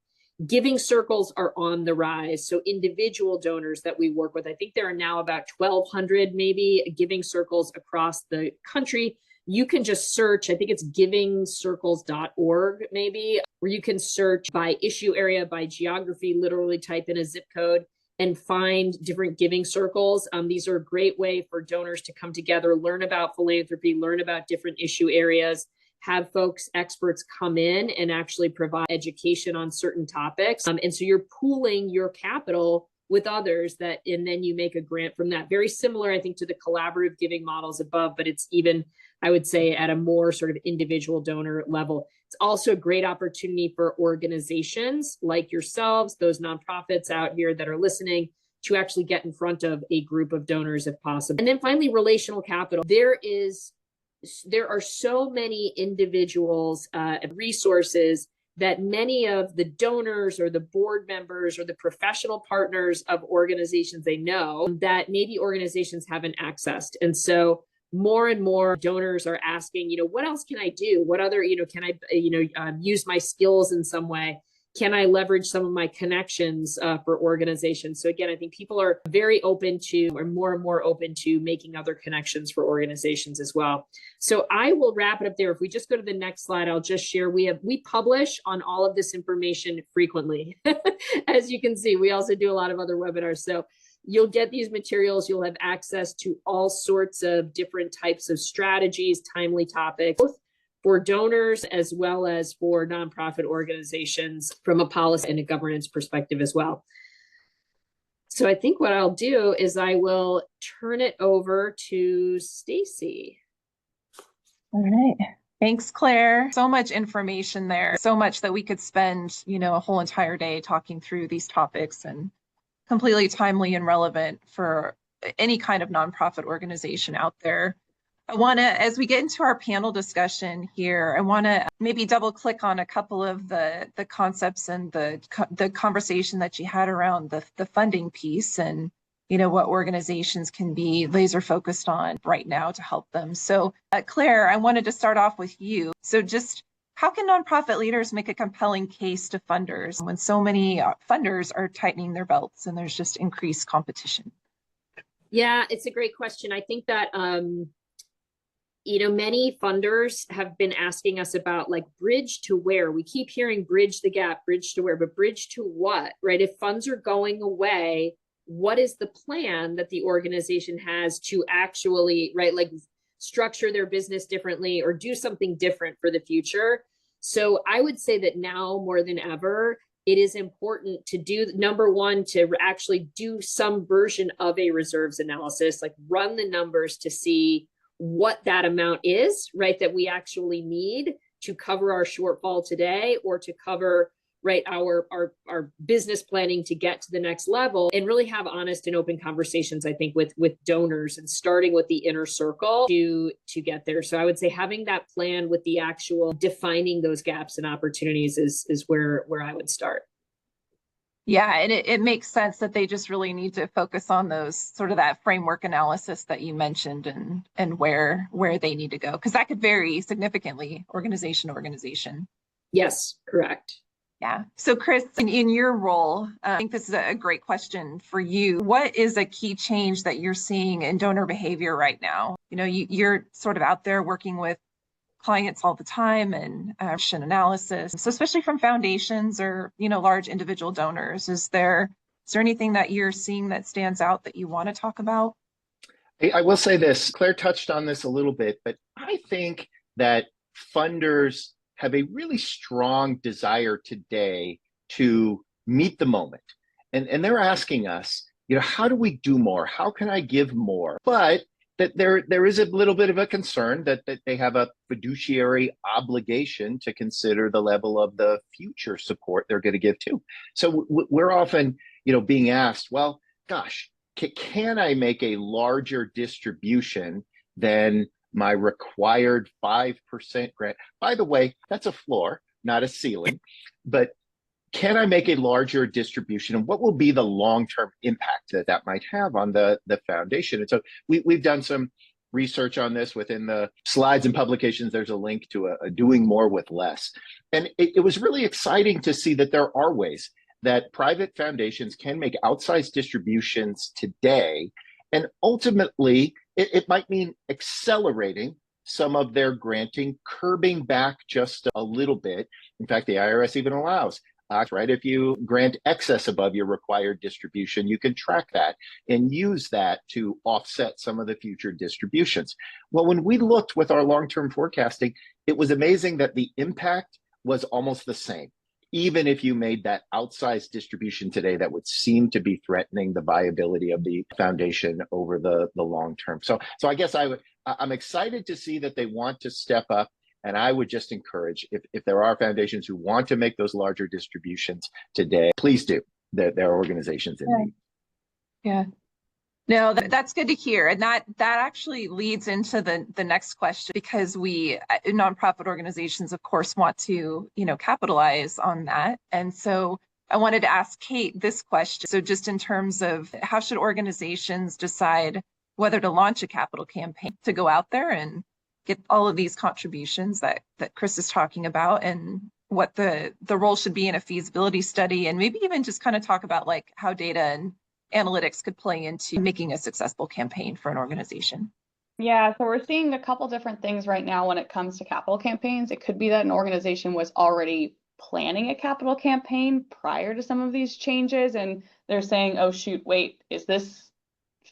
D: Giving circles are on the rise. So individual donors that we work with, I think there are now about 1,200 maybe giving circles across the country. you can just search, I think it's givingcircles.org maybe, where you can search by issue area, by geography, literally type in a zip code and find different giving circles. These are a great way for donors to come together, learn about philanthropy, learn about different issue areas, have folks, experts come in and actually provide education on certain topics. And so you're pooling your capital with others and then you make a grant from that. Very similar, I think, to the collaborative giving models above, but it's even, I would say, at a more sort of individual donor level. It's also a great opportunity for organizations like yourselves, those nonprofits out here that are listening, to actually get in front of a group of donors if possible. And then finally, relational capital. There are so many individuals, resources that many of the donors or the board members or the professional partners of organizations they know that maybe organizations haven't accessed. And so more and more donors are asking, what else can I do? What other, can I, use my skills in some way? Can I leverage some of my connections for organizations? So again, I think people are very open to, or more and more open to, making other connections for organizations as well. So I will wrap it up there. If we just go to the next slide, I'll just share, we publish on all of this information frequently. As you can see, we also do a lot of other webinars. So you'll get these materials, you'll have access to all sorts of different types of strategies, timely topics, both for donors as well as for nonprofit organizations from a policy and a governance perspective as well. So I think what I'll do is I will turn it over to Stacie.
B: All right. Thanks, Claire. So much information there, so much that we could spend, a whole entire day talking through these topics, and completely timely and relevant for any kind of nonprofit organization out there. I want to, as we get into our panel discussion here, I want to maybe double click on a couple of the concepts and the conversation that you had around the funding piece, and what organizations can be laser focused on right now to help them. So Claire, I wanted to start off with you. So just how can nonprofit leaders make a compelling case to funders when so many funders are tightening their belts and there's just increased competition?
D: Yeah, it's a great question. I think that many funders have been asking us about, like, bridge to where. We keep hearing bridge the gap, bridge to where, but bridge to what, right? If funds are going away, what is the plan that the organization has to actually, right, like, structure their business differently or do something different for the future? So I would say that now more than ever, it is important to do, number one, to actually do some version of a reserves analysis, like run the numbers to see what that amount is, right, that we actually need to cover our shortfall today, or to cover, right, our business planning to get to the next level, and really have honest and open conversations, I think, with donors, and starting with the inner circle to get there. So I would say having that plan with the actual defining those gaps and opportunities is where I would start.
B: Yeah, and it makes sense that they just really need to focus on those sort of that framework analysis that you mentioned, and where they need to go, because that could vary significantly organization to organization.
D: Yes, correct.
B: Yeah. So Chris, in your role, I think this is a great question for you. What is a key change that you're seeing in donor behavior right now? You're sort of out there working with clients all the time, and action analysis. So especially from foundations or, large individual donors, is there anything that you're seeing that stands out that you want to talk about?
E: I will say this, Claire touched on this a little bit, but I think that funders have a really strong desire today to meet the moment. And they're asking us, how do we do more? How can I give more? But that there is a little bit of a concern that they have a fiduciary obligation to consider the level of the future support they're going to give too. So we're often, being asked, well, gosh, can I make a larger distribution than my required 5% grant? By the way, that's a floor, not a ceiling, but can I make a larger distribution, and what will be the long-term impact that might have on the foundation? And so we've done some research on this within the slides and publications. There's a link to a doing more with less. And it was really exciting to see that there are ways that private foundations can make outsized distributions today. And ultimately, it might mean accelerating some of their granting, curbing back just a little bit. In fact, the IRS even allows, right? If you grant excess above your required distribution, you can track that and use that to offset some of the future distributions. Well, when we looked with our long-term forecasting, it was amazing that the impact was almost the same. Even if you made that outsized distribution today, that would seem to be threatening the viability of the foundation over the long term. So I guess I'm excited to see that they want to step up. And I would just encourage, if there are foundations who want to make those larger distributions today, please do. There are organizations in need.
B: Yeah. No, that's good to hear. And that actually leads into the next question, because we, nonprofit organizations, of course, want to, capitalize on that. And so I wanted to ask Kate this question. So just in terms of how should organizations decide whether to launch a capital campaign to go out there and get all of these contributions that Chris is talking about, and what the role should be in a feasibility study, and maybe even just kind of talk about like how data and analytics could play into making a successful campaign for an organization.
F: Yeah, so we're seeing a couple different things right now when it comes to capital campaigns. It could be that an organization was already planning a capital campaign prior to some of these changes, and they're saying, oh shoot, wait, is this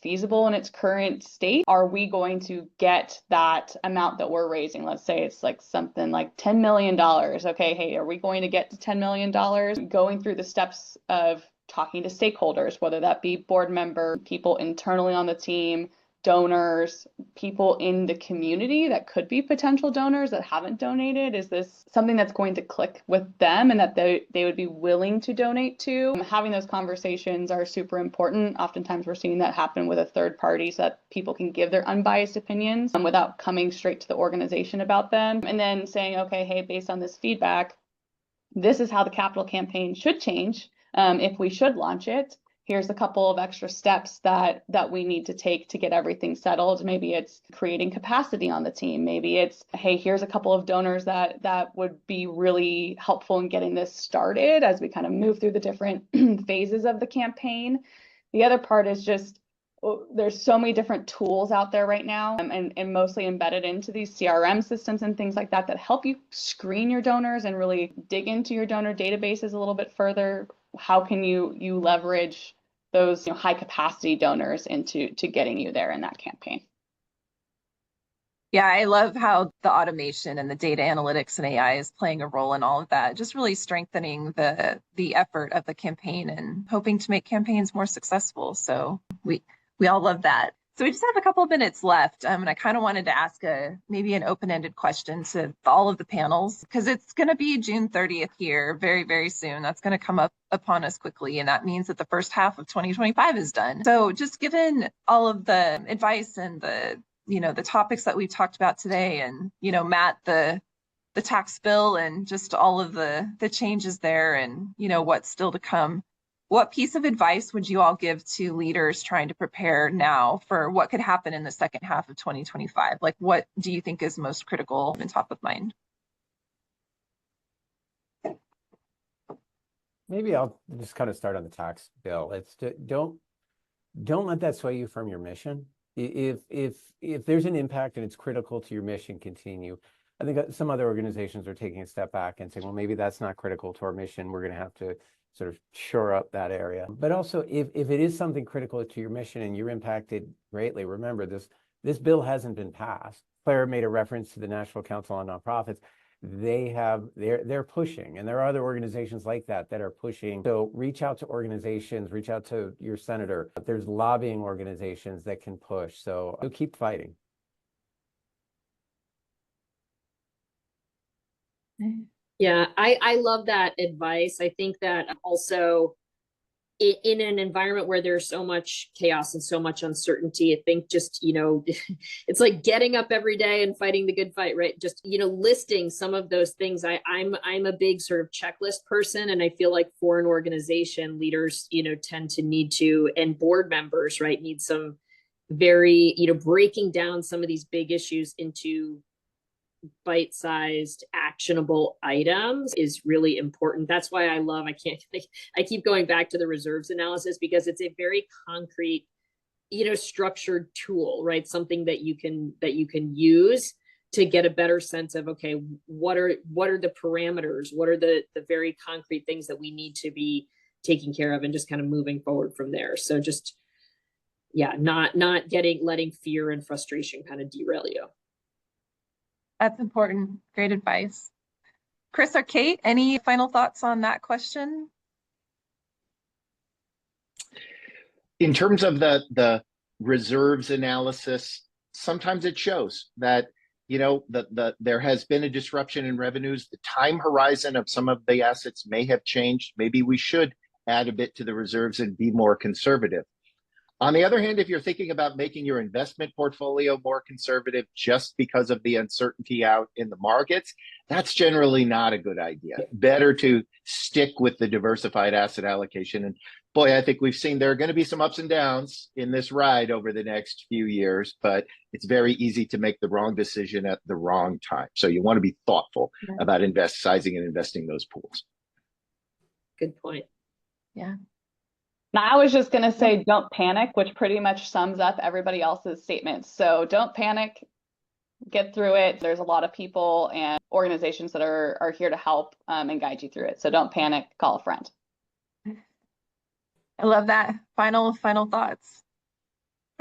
F: feasible in its current state? Are we going to get that amount that we're raising? Let's say it's like something like $10 million. Okay, hey, are we going to get to $10 million? Going through the steps of talking to stakeholders, whether that be board member, people internally on the team, donors, people in the community that could be potential donors that haven't donated. Is this something that's going to click with them and that they would be willing to donate to? Having those conversations are super important. Oftentimes we're seeing that happen with a third party so that people can give their unbiased opinions without coming straight to the organization about them. And then saying, okay, hey, based on this feedback, this is how the capital campaign should change. If we should launch it, here's a couple of extra steps that we need to take to get everything settled. Maybe it's creating capacity on the team. Maybe it's, hey, here's a couple of donors that would be really helpful in getting this started as we kind of move through the different phases of the campaign. The other part is just, there's so many different tools out there right now, and mostly embedded into these CRM systems and things like that help you screen your donors and really dig into your donor databases a little bit further. How can you leverage those high capacity donors into getting you there in that campaign?
B: Yeah, I love how the automation and the data analytics and AI is playing a role in all of that, just really strengthening the effort of the campaign and hoping to make campaigns more successful. So we all love that. So we just have a couple of minutes left, and I kind of wanted to ask maybe an open-ended question to all of the panels, because it's going to be June 30th here very, very soon. That's going to come up upon us quickly, and that means that the first half of 2025 is done. So just given all of the advice and the topics that we've talked about today, and Matt, the tax bill, and just all of the changes there, and what's still to come, what piece of advice would you all give to leaders trying to prepare now for what could happen in the second half of 2025? Like, what do you think is most critical and top of mind?
C: Maybe I'll just kind of start on the tax bill. It's don't let that sway you from your mission. If there's an impact and it's critical to your mission, continue. I think some other organizations are taking a step back and saying, well, maybe that's not critical to our mission. We're going to have to sort of shore up that area. But also, if it is something critical to your mission and you're impacted greatly, remember this bill hasn't been passed. Claire made a reference to the National Council on Nonprofits. They're pushing, and there are other organizations like that are pushing. So reach out to organizations, reach out to your senator. There's lobbying organizations that can push. So keep fighting.
D: Yeah, I love that advice. I think that also in an environment where there's so much chaos and so much uncertainty, I think just, it's like getting up every day and fighting the good fight, right? Just, listing some of those things. I'm a big sort of checklist person, and I feel like for an organization, leaders, tend to need to, and board members, right, need some very, breaking down some of these big issues into bite-sized actionable items is really important. That's why I keep going back to the reserves analysis, because it's a very concrete, structured tool, right? Something that you can use to get a better sense of, okay, what are the parameters? What are the very concrete things that we need to be taking care of, and just kind of moving forward from there. So just, yeah, not letting fear and frustration kind of derail you.
B: That's important. Great advice. Chris or Kate, any final thoughts on that question?
E: In terms of the reserves analysis, sometimes it shows that, there has been a disruption in revenues. The time horizon of some of the assets may have changed. Maybe we should add a bit to the reserves and be more conservative. On the other hand, if you're thinking about making your investment portfolio more conservative just because of the uncertainty out in the markets, that's generally not a good idea. Better to stick with the diversified asset allocation. And boy, I think we've seen there are going to be some ups and downs in this ride over the next few years, but it's very easy to make the wrong decision at the wrong time. So you want to be thoughtful about sizing and investing those pools.
D: Good point.
B: Yeah.
F: Now, I was just going to say, don't panic, which pretty much sums up everybody else's statements. So don't panic, get through it. There's a lot of people and organizations that are here to help and guide you through it. So don't panic, call a friend.
B: I love that. Final thoughts.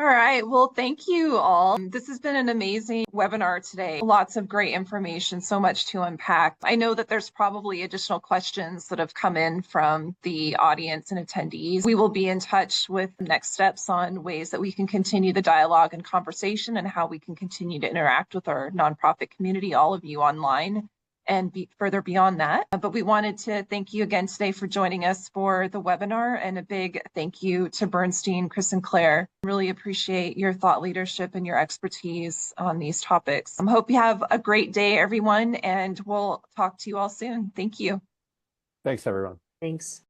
B: All right. Well, thank you all. This has been an amazing webinar today. Lots of great information, so much to unpack. I know that there's probably additional questions that have come in from the audience and attendees. We will be in touch with next steps on ways that we can continue the dialogue and conversation, and how we can continue to interact with our nonprofit community, all of you online, and further beyond that. But we wanted to thank you again today for joining us for the webinar, and a big thank you to Bernstein, Chris, and Claire. Really appreciate your thought leadership and your expertise on these topics. I hope you have a great day, everyone, and we'll talk to you all soon. Thank you.
C: Thanks, everyone.
D: Thanks.